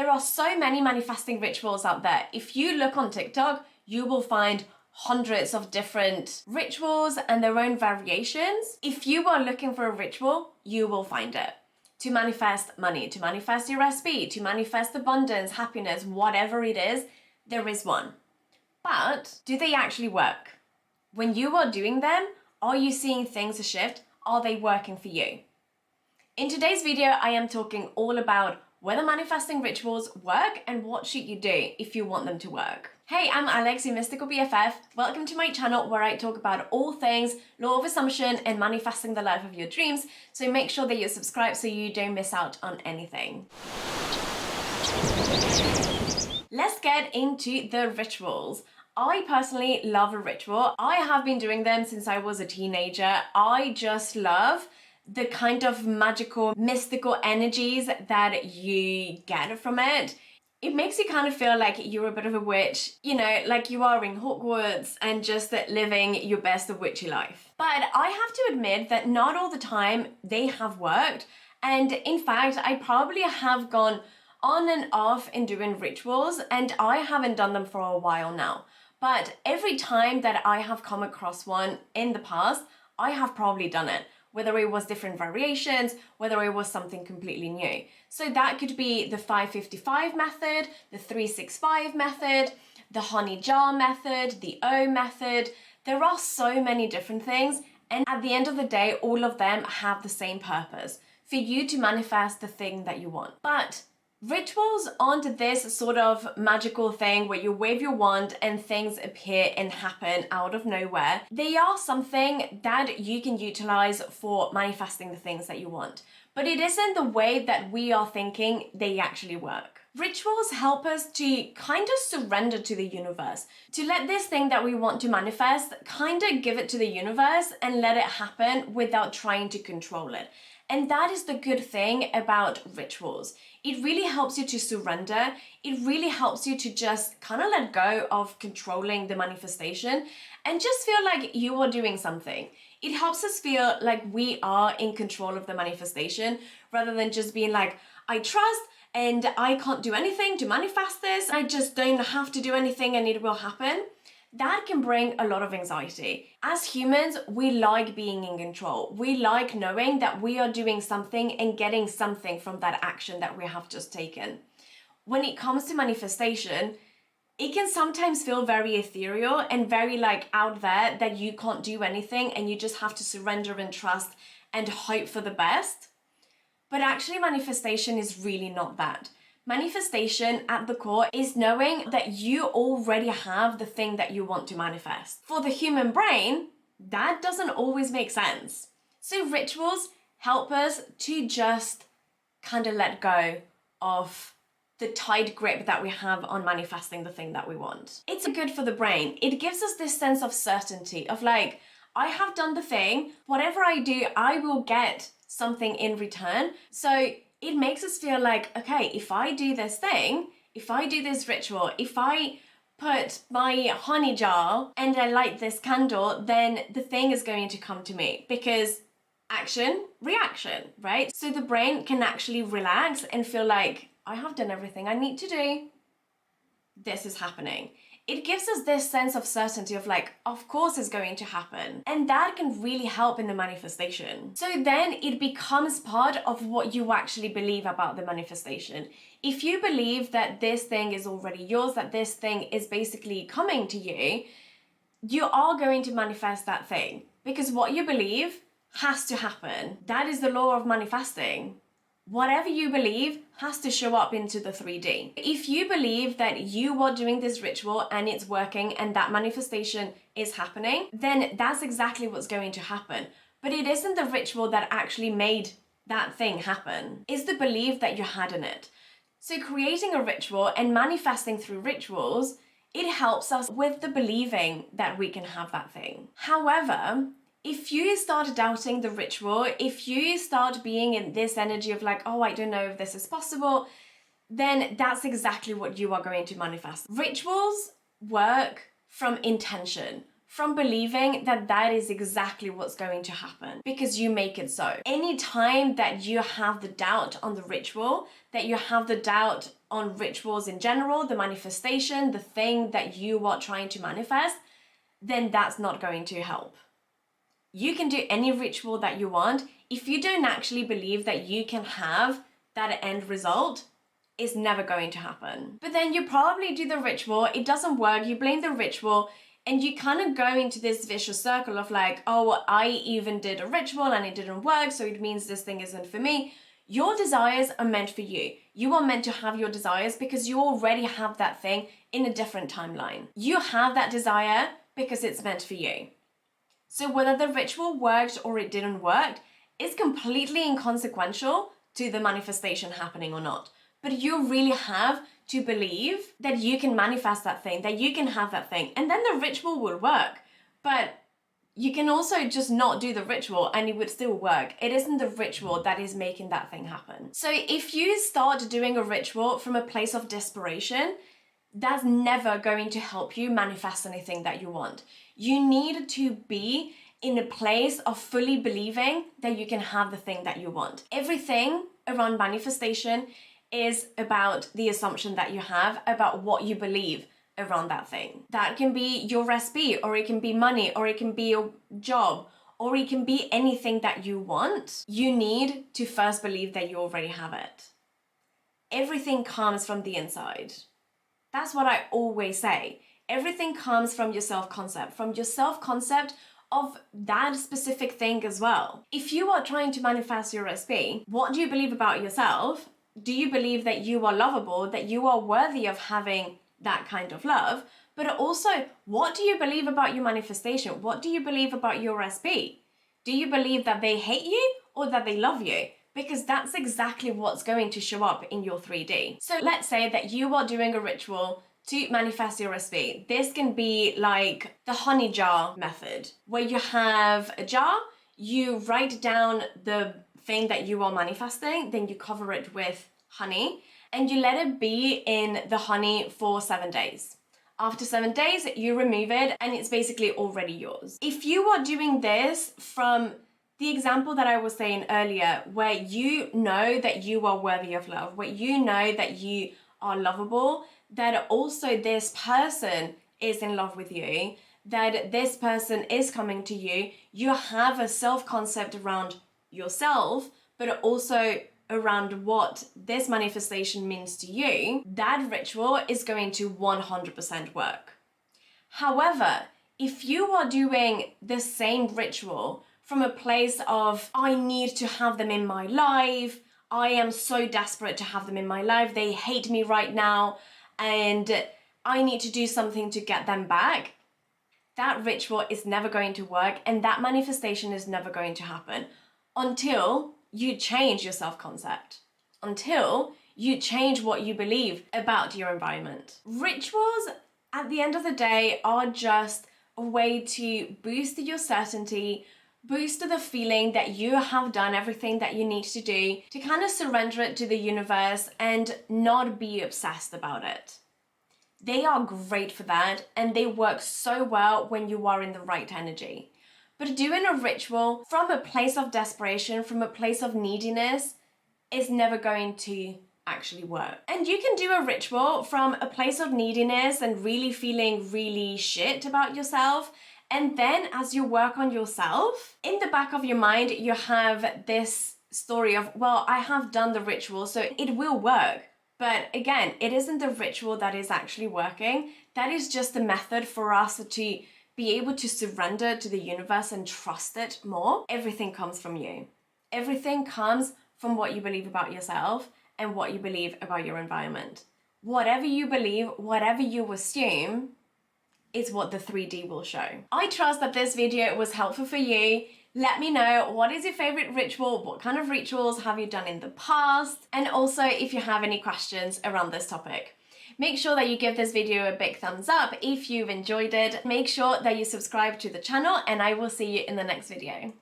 There are so many manifesting rituals out there. If you look on TikTok, you will find hundreds of different rituals and their own variations. If you are looking for a ritual, you will find it. To manifest money, to manifest your SB, to manifest abundance, happiness, whatever it is, there is one. But do they actually work? When you are doing them, are you seeing things shift? Are they working for you? In today's video, I am talking all about whether manifesting rituals work and what should you do if you want them to work. Hey, I'm Alex, your Mystical BFF. Welcome to my channel where I talk about all things law of assumption and manifesting the life of your dreams. So make sure that you're subscribed so you don't miss out on anything. Let's get into the rituals. I personally love a ritual. I have been doing them since I was a teenager. I just love the kind of magical, mystical energies that you get from it. It makes you kind of feel like you're a bit of a witch, you know, like you are in Hogwarts and just living your best of witchy life. But I have to admit that not all the time they have worked. And in fact, I probably have gone on and off in doing rituals and I haven't done them for a while now. But every time that I have come across one in the past, I have probably done it. Whether it was different variations, whether it was something completely new. So that could be the 555 method, the 365 method, the honey jar method, the O method. There are so many different things. And at the end of the day, all of them have the same purpose, for you to manifest the thing that you want. But rituals aren't this sort of magical thing where you wave your wand and things appear and happen out of nowhere. They are something that you can utilize for manifesting the things that you want. But it isn't the way that we are thinking they actually work. Rituals help us to kind of surrender to the universe, to let this thing that we want to manifest, kind of give it to the universe and let it happen without trying to control it. And that is the good thing about rituals. It really helps you to surrender. It really helps you to just kind of let go of controlling the manifestation and just feel like you are doing something. It helps us feel like we are in control of the manifestation rather than just being like, I trust and I can't do anything to manifest this. I just don't have to do anything and it will happen. That can bring a lot of anxiety. As humans, we like being in control. We like knowing that we are doing something and getting something from that action that we have just taken. When it comes to manifestation, it can sometimes feel very ethereal and very out there that you can't do anything and you just have to surrender and trust and hope for the best. But actually, manifestation is really not that. Manifestation at the core is knowing that you already have the thing that you want to manifest. For the human brain, that doesn't always make sense. So rituals help us to just kind of let go of the tight grip that we have on manifesting the thing that we want. It's good for the brain. It gives us this sense of certainty of I have done the thing, whatever I do, I will get something in return. So it makes us feel like, okay, if I do this thing, if I do this ritual, if I put my honey jar and I light this candle, then the thing is going to come to me because action, reaction, right? So the brain can actually relax and feel like, I have done everything I need to do. This is happening. It gives us this sense of certainty of of course it's going to happen. And that can really help in the manifestation. So then it becomes part of what you actually believe about the manifestation. If you believe that this thing is already yours, that this thing is basically coming to you, you are going to manifest that thing because what you believe has to happen. That is the law of manifesting. Whatever you believe has to show up into the 3D. If you believe that you are doing this ritual and it's working and that manifestation is happening, then that's exactly what's going to happen. But it isn't the ritual that actually made that thing happen. It's the belief that you had in it. So creating a ritual and manifesting through rituals, it helps us with the believing that we can have that thing. However, if you start doubting the ritual, if you start being in this energy of oh, I don't know if this is possible, then that's exactly what you are going to manifest. Rituals work from intention, from believing that that is exactly what's going to happen because you make it so. Anytime that you have the doubt on the ritual, that you have the doubt on rituals in general, the manifestation, the thing that you are trying to manifest, then that's not going to help. You can do any ritual that you want. If you don't actually believe that you can have that end result, it's never going to happen. But then you probably do the ritual, it doesn't work, you blame the ritual, and you kind of go into this vicious circle of like, oh, I even did a ritual and it didn't work, so it means this thing isn't for me. Your desires are meant for you. You are meant to have your desires because you already have that thing in a different timeline. You have that desire because it's meant for you. So whether the ritual worked or it didn't work is completely inconsequential to the manifestation happening or not. But you really have to believe that you can manifest that thing, that you can have that thing, and then the ritual will work. But you can also just not do the ritual and it would still work. It isn't the ritual that is making that thing happen. So if you start doing a ritual from a place of desperation, that's never going to help you manifest anything that you want. You need to be in a place of fully believing that you can have the thing that you want. Everything around manifestation is about the assumption that you have about what you believe around that thing. That can be your recipe, or it can be money, or it can be your job, or it can be anything that you want. You need to first believe that you already have it. Everything comes from the inside. That's what I always say. Everything comes from your self-concept, of that specific thing as well. If you are trying to manifest your recipe, what do you believe about yourself? Do you believe that you are lovable, that you are worthy of having that kind of love? But also, what do you believe about your manifestation? What do you believe about your recipe? Do you believe that they hate you or that they love you? Because that's exactly what's going to show up in your 3D. So let's say that you are doing a ritual to manifest your recipe. This can be like the honey jar method, where you have a jar, you write down the thing that you are manifesting, then you cover it with honey, and you let it be in the honey for 7 days. After 7 days, you remove it and it's basically already yours. If you are doing this from the example that I was saying earlier, where you know that you are worthy of love, where you know that you are lovable, that also this person is in love with you, that this person is coming to you, you have a self-concept around yourself, but also around what this manifestation means to you, that ritual is going to 100% work. However, if you are doing the same ritual from a place of, I need to have them in my life, I am so desperate to have them in my life, they hate me right now, and I need to do something to get them back, that ritual is never going to work, and that manifestation is never going to happen until you change your self-concept, until you change what you believe about your environment. Rituals, at the end of the day, are just a way to boost your certainty, boost the feeling that you have done everything that you need to do, to kind of surrender it to the universe and not be obsessed about it. They are great for that, and they work so well when you are in the right energy. But doing a ritual from a place of desperation, from a place of neediness, is never going to actually work. And you can do a ritual from a place of neediness and really feeling really shit about yourself. And then as you work on yourself, in the back of your mind, you have this story of, well, I have done the ritual, so it will work. But again, it isn't the ritual that is actually working. That is just a method for us to be able to surrender to the universe and trust it more. Everything comes from you. Everything comes from what you believe about yourself and what you believe about your environment. Whatever you believe, whatever you assume, is what the 3D will show. I trust that this video was helpful for you. Let me know, what is your favorite ritual? What kind of rituals have you done in the past? And also if you have any questions around this topic. Make sure that you give this video a big thumbs up if you've enjoyed it. Make sure that you subscribe to the channel, and I will see you in the next video.